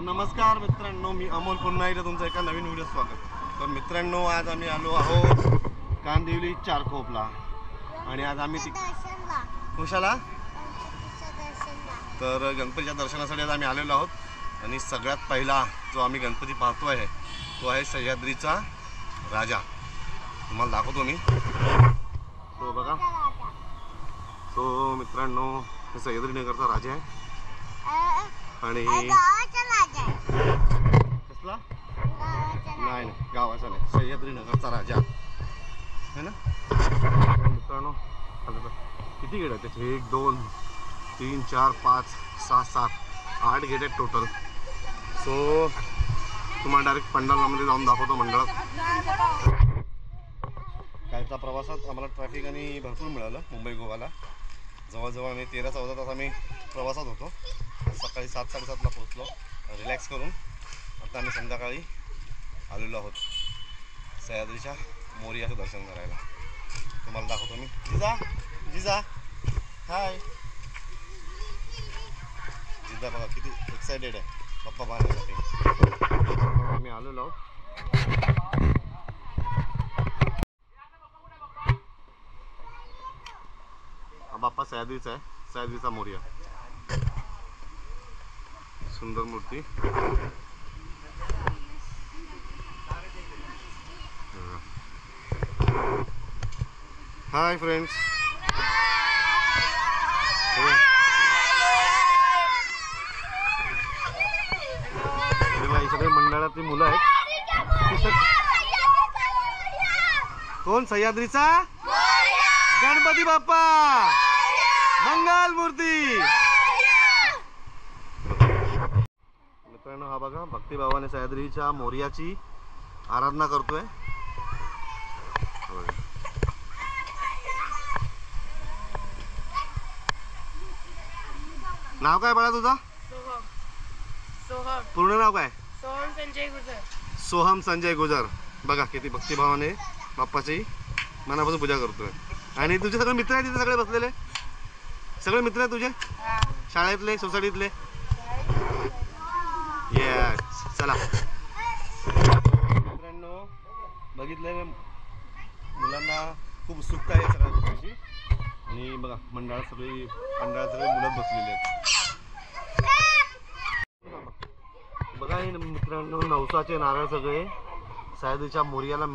नमस्कार मित्रांनो, मी अमोल पुन्हा एकदा तुमचं एका नवीन व्हिडिओ स्वागत. तर मित्रांनो, आज आम्ही आलो आहोत कांदिवली चारकोपला आणि आज आम्ही कुशाला तर गणपतीच्या दर्शनासाठी आज आम्ही आलेलो आहोत. आणि सगळ्यात पहिला जो आम्ही गणपती पाहतो आहे तो आहे सह्याद्रीचा राजा. तुम्हाला दाखवतो मी तो बघा. तो मित्रांनो हे सह्याद्री नगरचा राजा आहे आणि कसला नाही गावाचा नाही, सह्याद्री नगरचा राजा है ना मित्रांनो. किती गेट आहेत त्याचे? 1 2 3 4 5 6 7 8 गेट आहेत टोटल. सो तुम्हाला डायरेक्ट पंडालमध्ये जाऊन दाखवतो मंडळात. कालच्या प्रवासात आम्हाला ट्रॅफिक आणि भरपूर मिळालं. मुंबई गोवाला जवळजवळ आम्ही 13-14 तास आम्ही प्रवासात होतो. सकाळी 7-7:30ला पोहोचलो रिलॅक्स करून. आता आम्ही संध्याकाळी आलेलो आहोत सह्याद्रीच्या मोरयाचं दर्शन करायला. तुम्हाला दाखवतो मी. जिजा हाय. जिजा बघा किती एक्सायटेड आहे बाप्पा पाहण्यासाठी. आम्ही आलेलो आहोत. हा बाप्पा सह्याद्रीचा आहे, सह्याद्रीचा मोरया. सुंदर मूर्ती. Hi friends. सगळे मंडळातली मुलं आहेत. कोण? सह्याद्रीचा गणपती बाप्पा मंगल मूर्ती. मित्रांनो, हा बघा भक्तिभावाने सह्याद्रीच्या मोरयाची आराधना करतोय. नाव काय बाळा तुझा? सोहम. पूर्ण नाव काय? सोहम संजय गुजर. सोहम संजय गुजर. बघा किती भक्तिभावाने बाप्पाची मनापासून पूजा करतोय. आणि तुझे सगळे मित्र आहेत तिथे सगळे बसलेले? सगळे मित्र आहेत तुझे शाळेतले, सोसायटीतले? येस. चला मित्रांनो, बघितले मुलांना खूप उत्सुकता आहे सगळ्या गोष्टीची. आणि बघा मंडळात सगळे मुलं बसलेले आहेत. बघा हे मित्रांनो, नवसाचे नारळ सगळे सह्याद्रीच्या मोरयाला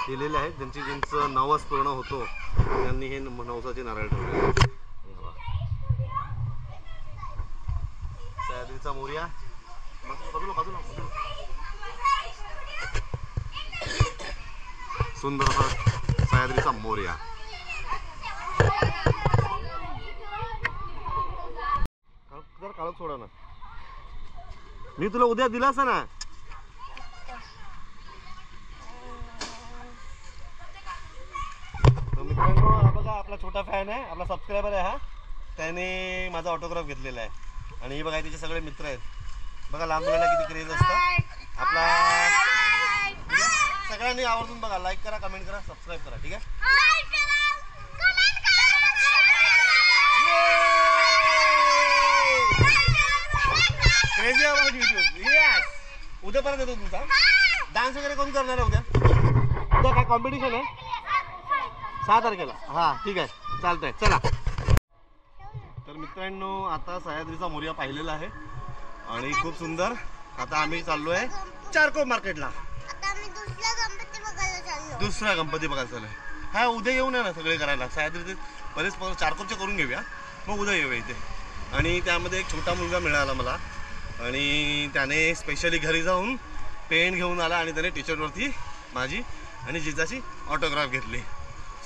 दिलेले आहेत. ज्यांचं नवस पूर्ण होतो त्यांनी हे नवसाचे नारळ ठेवले. सह्याद्रीचा मोरया. सुंदर असा सह्याद्रीचा मोरया. जर काळोख सोडा ना, मी तुला उद्या दिला असं ना. मित्रांनो, हा बघा आपला छोटा फॅन आहे, आपला सबस्क्रायबर आहे. हा त्याने माझा ऑटोग्राफ घेतलेला आहे. आणि हे बघा तिचे सगळे मित्र आहेत. बघा लहान मुलांना किती क्रेज असतं. आपला सगळ्यांनी आवर्जून बघा, लाईक करा, कमेंट करा, सबस्क्राईब करा. ठीक आहे. Crazy about YouTube. येस. उद्या परत येतो तुमचा. डान्स वगैरे कोण करणार आहे उद्या? उद्या काय कॉम्पिटिशन आहे? 6 तारखेला. हां ठीक आहे, चालतंय. चला. तर मित्रांनो, आता सह्याद्रीचा मोरया पाहिलेला आहे आणि खूप सुंदर. आता आम्ही चाललो आहे चारकोप मार्केटला. दुसरा गणपती बघायला चालू आहे. हा उद्या येऊ नये ना सगळे करायला. सह्याद्रीचे बरेच चारकोपचे करून घेऊया, मग उद्या येऊया इथे. आणि त्यामध्ये एक छोटा मुलगा मिळाला मला आणि त्याने स्पेशली घरी जाऊन पेन घेऊन आला आणि त्याने टी-शर्टवरती माझी आणि जिजाची ऑटोग्राफ घेतली.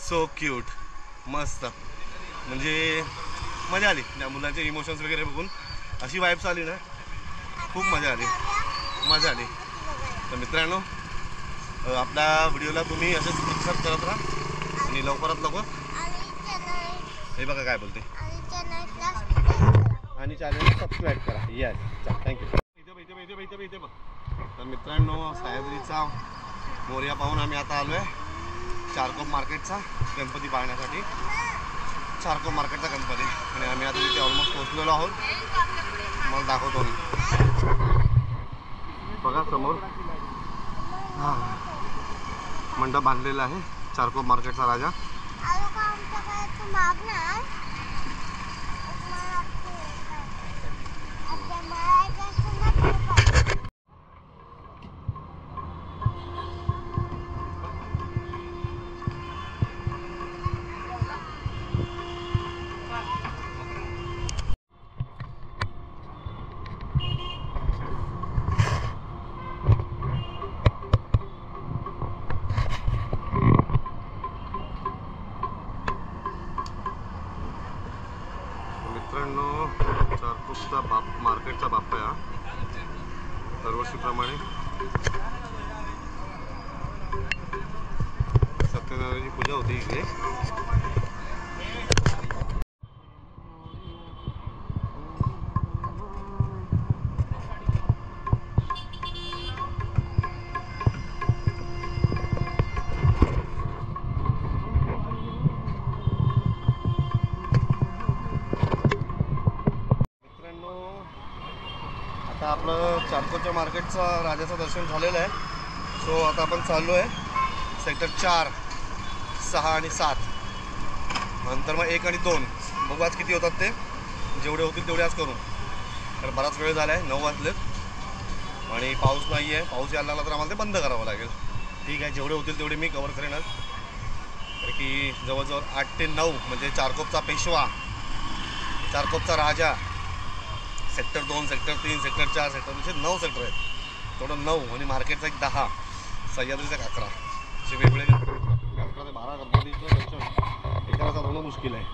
सो क्यूट, मस्त. म्हणजे मजा आली त्या मुलांचे इमोशन्स वगैरे बघून. अशी वाईब्स आली ना, खूप मजा आली. तर मित्रांनो, आपल्या व्हिडिओला तुम्ही असंच सबस्क्राईब करत राहा आणि लवकरात लवकर हे बघा काय बोलते आणि चॅनल सबस्क्राईब करा. Yes, thank you. इथे बघ. तर मित्रांनो, सह्याद्रीचा मोरया पाहून आम्ही आता आलो आहे चारकोप मार्केटचा गणपती पाहण्यासाठी. चारकोप मार्केटचा गणपती. आणि आम्ही आता तिथे ऑलमोस्ट पोहोचलेलो आहोत. मला दाखवतो मी. समोर मंडप बांधलेला आहे चारकोप मार्केटचा राजा. मित्रांनो, चारकोपचा मार्केटचा बाप्पा आहे हा. दरवर्षीप्रमाणे सत्यनारायणाची पूजा होते इकडे. आता आपलं चारकोपच्या मार्केटचा राजाचं दर्शन झालेलं आहे. सो आता आपण चाललो आहे सेक्टर 4, 6 आणि 7. नंतर मग 1 आणि 2 बघू आज किती होतात ते. जेवढे होतील तेवढे आज करू. तर बराच वेळ झाला आहे, 9 वाजलेत आणि पाऊस नाही आहे. पाऊस यायला लागला तर आम्हाला ते बंद करावं लागेल. ठीक आहे, जेवढे होतील तेवढे मी कवर करेन आज. कारण की जवळजवळ 8 ते 9 म्हणजे चारकोपचा पेशवा, चारकोपचा राजा, sector 2, sector 3, sector 4, sector 9 sector आहेत. थोडं 9 आणि मार्केटचा एक 10, सह्याद्रीचा 11 असे वेगवेगळे 11 ते 12 गणपतीचं दर्शन हे करायचं थोडं मुश्किल आहे.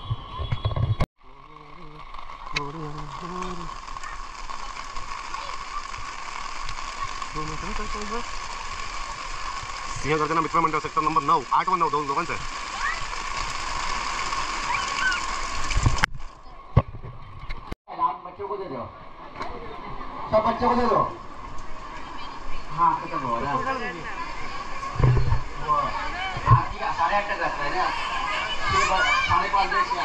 सिंहगर्जना मित्र मंडळ सेक्टर नंबर 9, 8 व 9 दोघांचं आहे. बच्चों को दे दो, सब बच्चों को दे दो. हाँ खत्म हो रहा है. वो आरती का 8:30 तक रहता है ना, 5:30 से.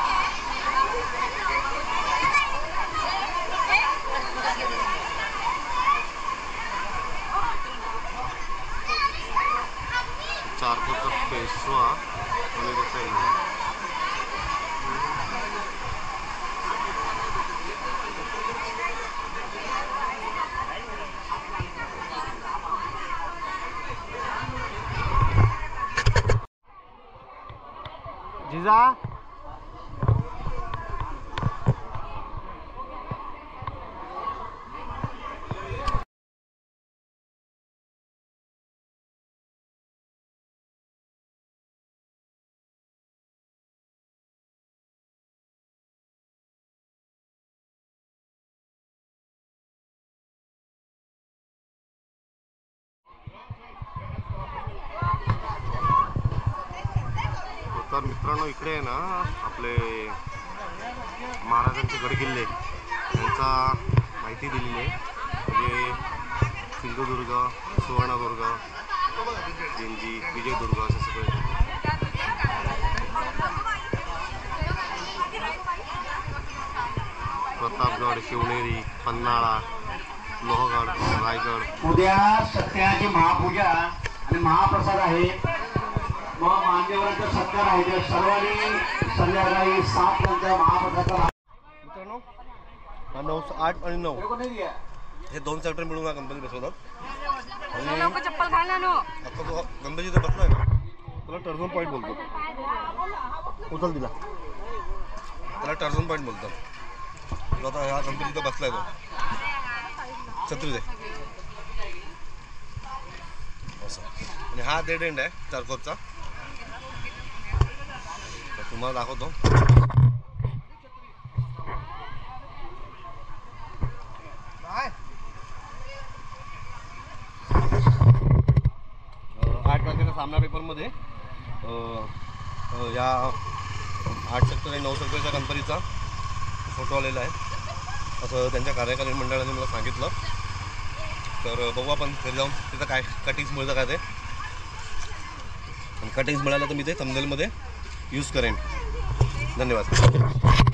चारकोपचा पेशवा आणि त्याचा जिजा तर मित्रांनो, इकडे आहे ना आपले महाराजांचे गडकिल्ले यांचा माहिती दिलेली आहे. म्हणजे सिंधुदुर्ग, सुवर्णदुर्ग, जिंजी, विजयदुर्ग असे सगळे. प्रतापगड, शिवनेरी, पन्हाळा, लोहगड, रायगड. उद्या सत्याची महापूजा आणि महाप्रसाद आहे. मग मान्यवरांचा सत्कार आहे. ते सर्वांनी संध्याकाळी 7 नंतर महाप्रसाद. मित्रांनो, 9, 8 आणि 9 हे 2 सेक्टर मिळून हा गणपती बसवतात. आणि चप्पल घालना नो. आता जो गणपती इथे बसलाय ना त्याला टर्झन पॉईंट बोलतो. उचल दिला त्याला टर्झन पॉईंट बोलतो. आता ह्या गणपती इथं बसलाय तो छत्री दे असं. आणि हा डेड एंड आहे चारकोपचा. तुम्हाला दाखवतो. आठ तारखेच्या सामना पेपरमध्ये या 8 सेक्टर आणि 9 सेक्टरच्या गणपतीचा फोटो आलेला आहे असं त्यांच्या कार्यकारी मंडळाने मला सांगितलं. तर बघू आपण घरी जाऊन तिथं काय कटिंग्स मिळतं काय ते. आणि कटिंग्स मिळालं तर मी ते थंबनेलमध्ये यूज करेन. धन्यवाद.